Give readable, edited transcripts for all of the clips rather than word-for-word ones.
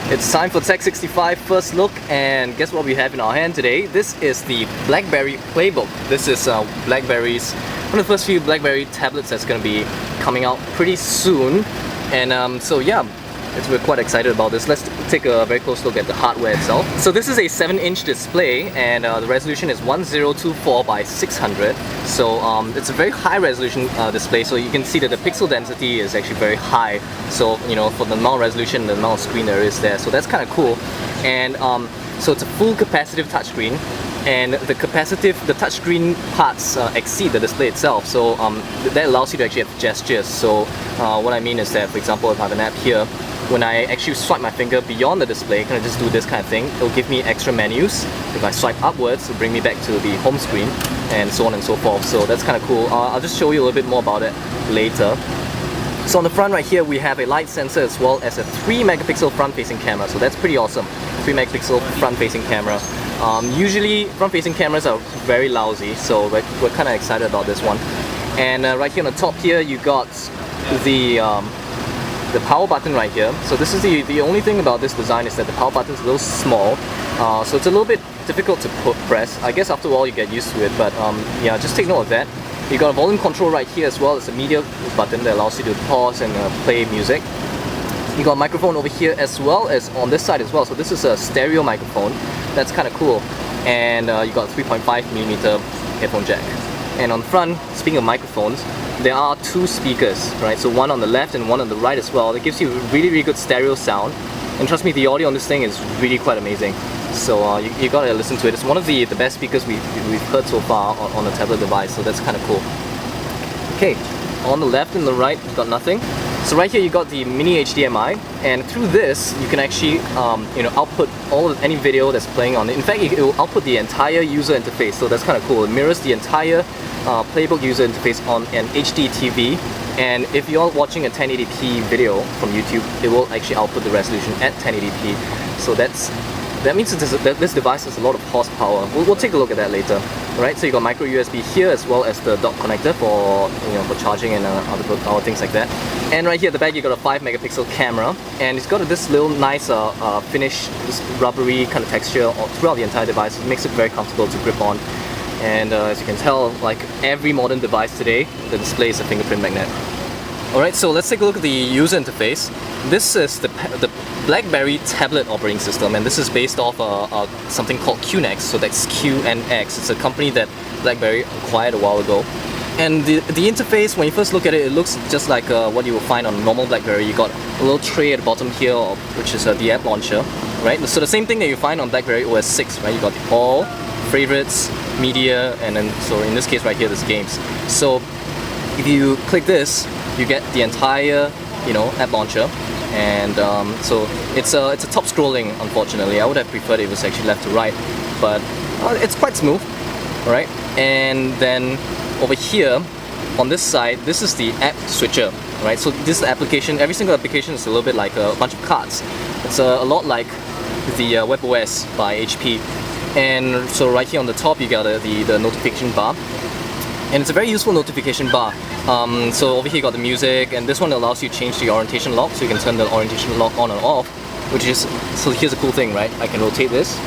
It's time for Tech 65 first look, and guess what we have in our hand today? This is the Blackberry Playbook. This is Blackberry's one of the first few Blackberry tablets that's going to be coming out pretty soon. And so yeah, we're quite excited about this. Let's take a very close look at the hardware itself. So this is a 7-inch display, and the resolution is 1024 by 600. So it's a very high resolution display, so you can see that the pixel density is actually very high. So you know, for the amount of resolution, the amount of screen there is there, so that's kind of cool. And so it's a full capacitive touchscreen, and the touchscreen parts exceed the display itself, so that allows you to actually have gestures. So what I mean is that, for example, if I have an app here, when I actually swipe my finger beyond the display, can I just do this kind of thing, it'll give me extra menus. If I swipe upwards, it'll bring me back to the home screen, and so on and so forth. So that's kind of cool. I'll just show you a little bit more about it later. So on the front right here, we have a light sensor as well as a 3-megapixel front-facing camera. So that's pretty awesome. 3-megapixel front-facing camera. Usually front-facing cameras are very lousy, so we're kind of excited about this one. And right here on the top here, you got the power button right here. So this is the only thing about this design is that the power button is a little small, so it's a little bit difficult to press. I guess after a while you get used to it, but yeah, just take note of that. You got a volume control right here as well as a media button that allows you to pause and play music. You got a microphone over here as well as on this side as well. So this is a stereo microphone. That's kind of cool. And you got a 3.5mm headphone jack. And on the front, speaking of microphones, there are 2 speakers, right? So one on the left and one on the right as well. That gives you really, really good stereo sound. And trust me, the audio on this thing is really quite amazing. So you gotta listen to it. It's one of the best speakers we've heard so far on a tablet device, so that's kind of cool. Okay, on the left and the right, you've got nothing. So right here you got the mini HDMI, and through this you can actually output any video that's playing on it. In fact, it will output the entire user interface, so that's kind of cool. It mirrors the entire Playbook user interface on an HD TV, and if you're watching a 1080p video from YouTube, it will actually output the resolution at 1080p. So that means that this device has a lot of horsepower. We'll take a look at that later. Right, so you got micro USB here as well as the dock connector for for charging and other things like that. And right here at the back you got a 5-megapixel camera, and it's got this little nice finish, this rubbery kind of texture throughout the entire device. It makes it very comfortable to grip on. And as you can tell, like every modern device today, the display is a fingerprint magnet. Alright, so let's take a look at the user interface. This is the Blackberry Tablet operating system, and this is based off something called QNX, so that's QNX. It's a company that Blackberry acquired a while ago. And the interface, when you first look at it, it looks just like what you will find on a normal Blackberry. You got a little tray at the bottom here, which is the app launcher, right? So the same thing that you find on Blackberry OS 6, right? You got the All, Favorites, Media, and then so in this case right here, there's Games. So if you click this, you get the entire app launcher. And so it's a top scrolling, unfortunately. I would have preferred it was actually left to right, but it's quite smooth, right? And then over here on this side, this is the app switcher, right? So this is the application. Every single application is a little bit like a bunch of cards. It's a lot like the WebOS by HP. And so right here on the top you got the notification bar. And it's a very useful notification bar. So over here you got the music, and this one allows you to change the orientation lock, so you can turn the orientation lock on and off, which is, so here's a cool thing, right? I can rotate this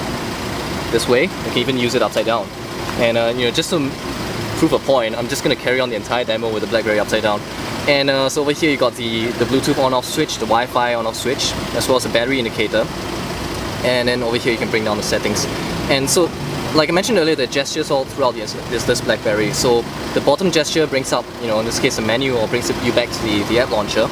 way, I can even use it upside down. And just to prove a point, I'm just going to carry on the entire demo with the Blackberry upside down. And so over here you got the Bluetooth on-off switch, the Wi-Fi on-off switch, as well as a battery indicator. And then over here you can bring down the settings. And so, like I mentioned earlier, the gestures all throughout this Blackberry. So the bottom gesture brings up, in this case, a menu, or brings you back to the app launcher.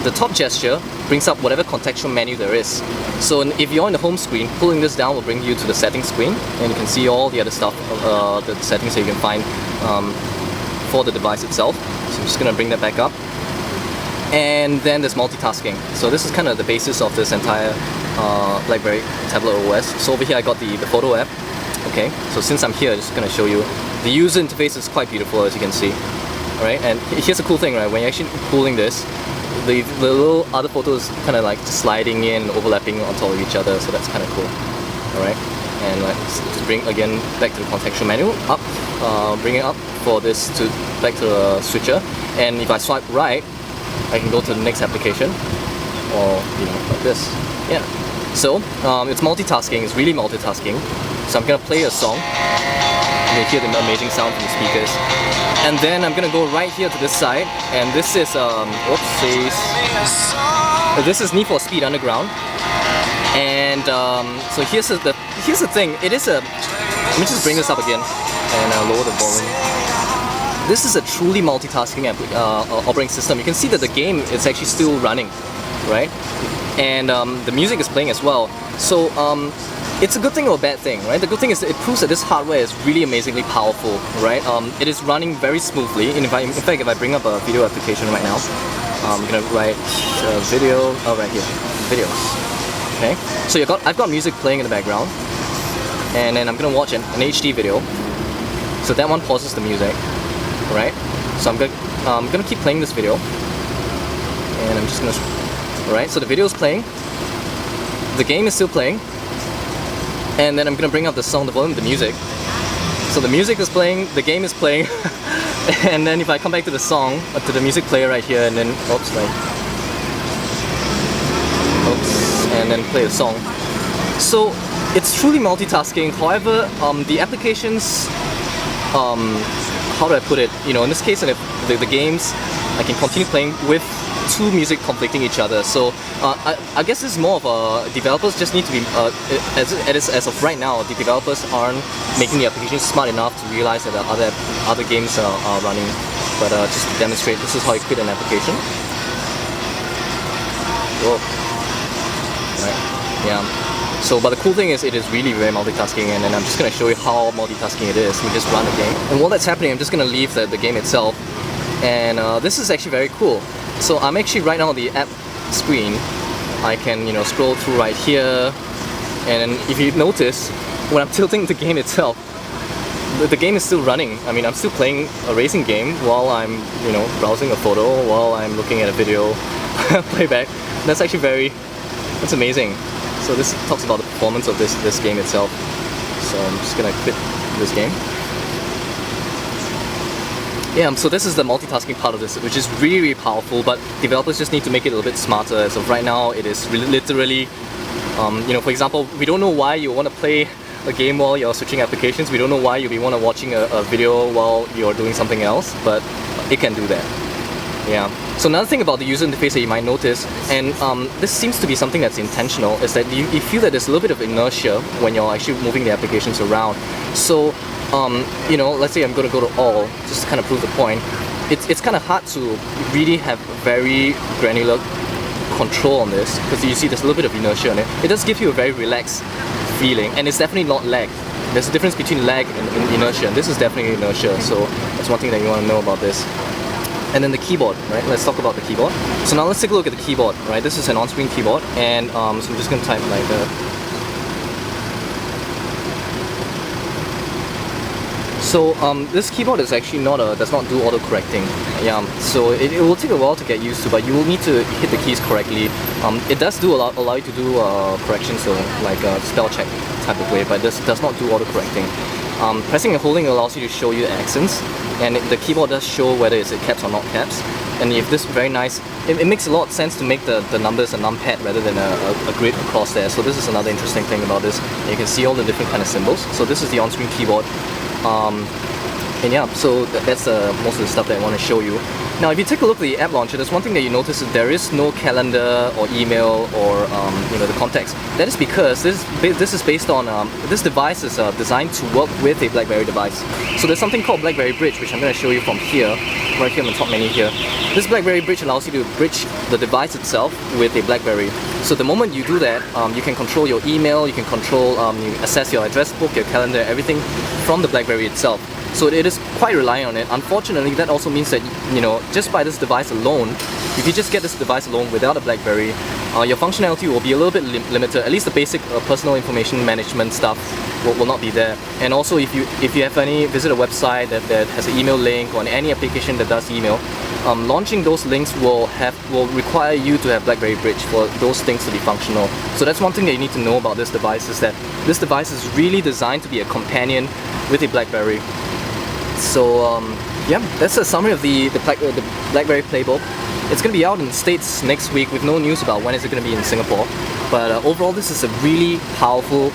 The top gesture brings up whatever contextual menu there is. So if you're on the home screen, pulling this down will bring you to the settings screen, and you can see all the other stuff, the settings that you can find for the device itself. So I'm just going to bring that back up. And then there's multitasking. So this is kind of the basis of this entire Blackberry Tablet OS. So over here I got the photo app. Okay, so since I'm here, I'm just going to show you. The user interface is quite beautiful, as you can see. Alright, and here's a cool thing, right? When you're actually pulling this, the little other photos kind of like sliding in, overlapping on top of each other, so that's kind of cool. Alright, and let's bring again back to the contextual menu, up, bring it up for this to back to the switcher. And if I swipe right, I can go to the next application, or like this. Yeah. So it's multitasking, it's really multitasking. So I'm gonna play a song. You hear the amazing sound from the speakers. And then I'm gonna go right here to this side, and this is this is Need for Speed Underground. And so here's the thing. It is a. Let me just bring this up again and lower the volume. This is a truly multitasking operating system. You can see that the game is actually still running, right? And the music is playing as well. So it's a good thing or a bad thing, right? The good thing is that it proves that this hardware is really amazingly powerful, right? It is running very smoothly. And in fact, if I bring up a video application right now, I'm gonna write video. Oh, right here, videos. Okay. So I've got music playing in the background, and then I'm gonna watch an HD video. So that one pauses the music, right? So I'm gonna keep playing this video, and I'm just gonna, right? So the video is playing, the game is still playing, and then I'm gonna bring up the song, the volume, the music. So the music is playing, the game is playing, and then if I come back to the song, to the music player right here, and then and then play the song. So it's truly multitasking. However, the applications, how do I put it? You know, in this case, the games, I can continue playing with two music conflicting each other. So I guess this is more of a developers just need to be as of right now, the developers aren't making the application smart enough to realize that other games are running. But just to demonstrate, this is how you quit an application. Whoa. Right. Yeah. So, but the cool thing is it is really very multitasking, and then I'm just going to show you how multitasking it is. We just run the game, and while that's happening, I'm just going to leave the game itself. And this is actually very cool. So I'm actually right now on the app screen. I can, you know, scroll through right here, and if you notice, when I'm tilting the game itself, the game is still running. I mean, I'm still playing a racing game while I'm, you know, browsing a photo, while I'm looking at a video playback. That's actually that's amazing. So this talks about the performance of this game itself. So I'm just gonna quit this game. Yeah, so this is the multitasking part of this, which is really, really powerful, but developers just need to make it a little bit smarter. As of right now, it is literally, you know, for example, we don't know why you want to play a game while you're switching applications. We don't know why you'll be watching a video while you're doing something else, but it can do that. Yeah. So another thing about the user interface that you might notice, and this seems to be something that's intentional, is that you feel that there's a little bit of inertia when you're actually moving the applications around. So, you know, let's say I'm going to go to all, just to kind of prove the point. It's kind of hard to really have very granular control on this, because you see there's a little bit of inertia on it. It does give you a very relaxed feeling, and it's definitely not lag. There's a difference between lag and inertia, and this is definitely inertia, so that's one thing that you want to know about this. And then the keyboard, right? Let's talk about the keyboard. So now let's take a look at the keyboard, right? This is an on-screen keyboard, and so I'm just going to type like that. So this keyboard is actually does not do auto-correcting. Yeah, so it will take a while to get used to, but you will need to hit the keys correctly. It does allow you to do corrections, so like a spell check type of way, but this does not do auto-correcting. Pressing and holding allows you to show you accents, and the keyboard does show whether it's caps or not caps. And if this is very nice, it makes a lot of sense to make the numbers a numpad rather than a grid across there. So this is another interesting thing about this. You can see all the different kind of symbols. So this is the on-screen keyboard. And yeah, so that's most of the stuff that I want to show you. Now, if you take a look at the app launcher, there's one thing that you notice is there is no calendar or email or you know, the contacts. That is because this is based on this device is designed to work with a BlackBerry device. So there's something called BlackBerry Bridge, which I'm going to show you from here, right here on the top menu here. This BlackBerry Bridge allows you to bridge the device itself with a BlackBerry. So the moment you do that, you can control your email, you can control, you access your address book, your calendar, everything from the BlackBerry itself. So it is quite reliant on it. Unfortunately, that also means that, you know, just by this device alone, if you just get this device alone without a BlackBerry, your functionality will be a little bit limited. At least the basic personal information management stuff will not be there. And also, if you visit a website that has an email link or any application that does email, launching those links will require you to have BlackBerry Bridge for those things to be functional. So that's one thing that you need to know about this device, is that this device is really designed to be a companion with a BlackBerry. So yeah, that's a summary of the Blackberry Playbook. It's going to be out in the States next week with no news about when is it going to be in Singapore. But overall, this is a really powerful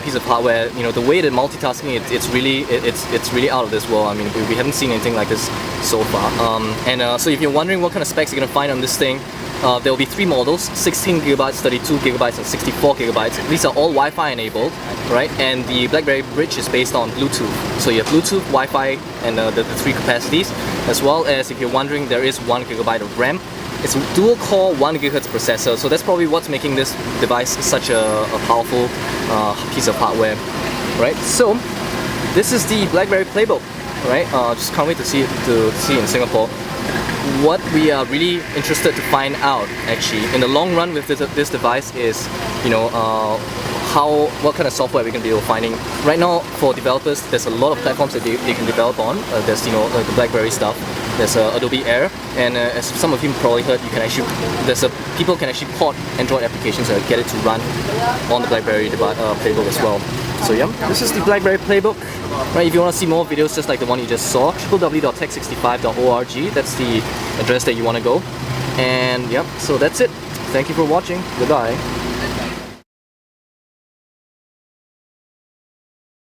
piece of hardware. You know, the way the multitasking, it's really out of this world. I mean, we haven't seen anything like this so far. So if you're wondering what kind of specs you're gonna find on this thing, there will be 3 models: 16 gigabytes, 32 gigabytes, and 64 gigabytes. These are all Wi-Fi enabled, right? And the BlackBerry Bridge is based on Bluetooth. So you have Bluetooth, Wi-Fi, and the 3 capacities. As well as, if you're wondering, there is 1 gigabyte of RAM. It's a dual-core 1 GHz processor, so that's probably what's making this device such a powerful piece of hardware, right? So this is the BlackBerry Playbook, right? Just can't wait to see it in Singapore. What we are really interested to find out, actually, in the long run with this device is, you know, what kind of software we can be finding. Right now, for developers, there's a lot of platforms that they can develop on. There's, you know, the BlackBerry stuff. There's Adobe Air, and as some of you probably heard, you can actually people can actually port Android applications and get it to run on the BlackBerry Playbook as well. So yeah, this is the BlackBerry Playbook. Right, if you want to see more videos just like the one you just saw, www.tech65.org. That's the address that you want to go. And yeah, so that's it. Thank you for watching. Goodbye.